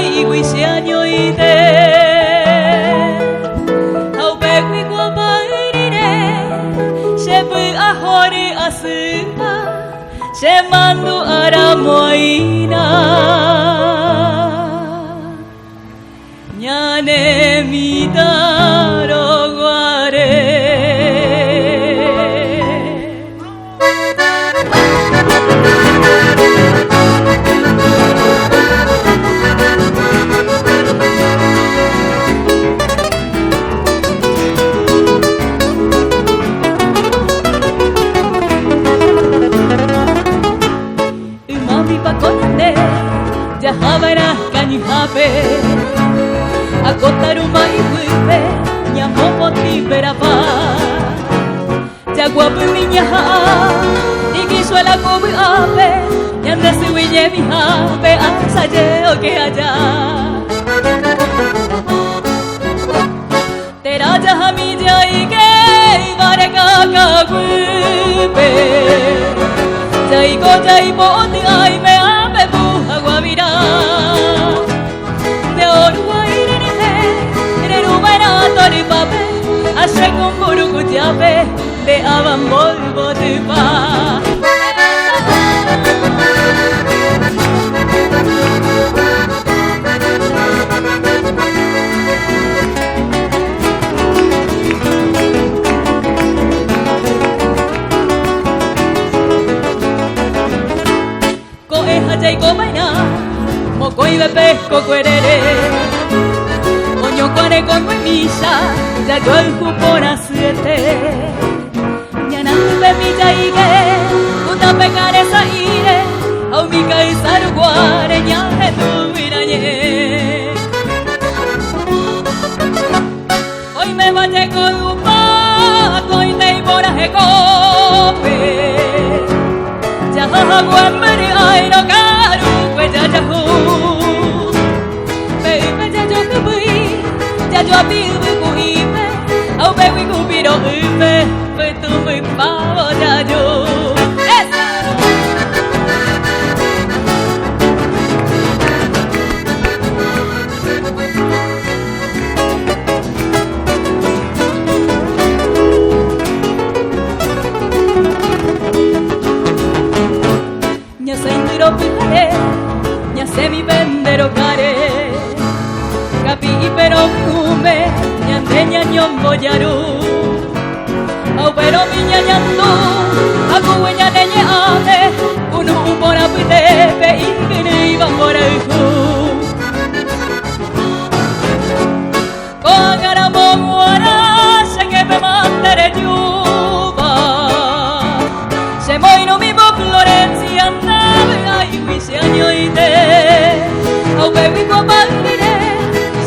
ai quy xe nhoi te au pe quy qua bai đi de se pu a hori asuka se mandu ara moina ñane mitaro guare Jahabara kanyihape akotaru mai pupe nyamomo tiberapa jagwapu minyaha digisuela kobu ape nyandasi winye mihape asaje oke aja tera jahami jaige ibare kakagupe jaigo jaibo oti ai me ape bu aguavira de oruaire ni he de rubaina tori pape ashe kumburu kujape de abambol botupa Jai ko baina mo koi bepe ko querere oño kore ko misa ya yo el cupona siete ñana be mi jai ge uta pegare sa ire au mi kai saru guare nya he tu mirañe hoy me vaya con upa koi dei bora he kope ya ha guemberi ai no yo vivo con ime, au baby cupiro ime, pues tú me pavo ya yo. Ña se indiro pijare, ña se mi vendero care. Kapi pero kume nyandenya nyombo jaru au pero minya nyanto aku wenya nenye ame unu umbora pite pe ingini bambora ku ko agara momuara se que me mandere yuba se moino mi bo Florencia andave ai wisi anyoite au bebi ko bandire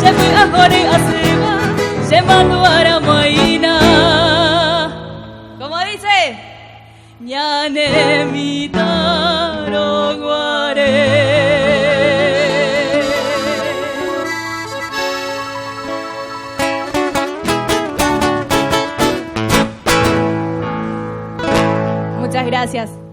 se fue a jore aseba se mandó a la moina como dice ñane mitaro guare muchas gracias.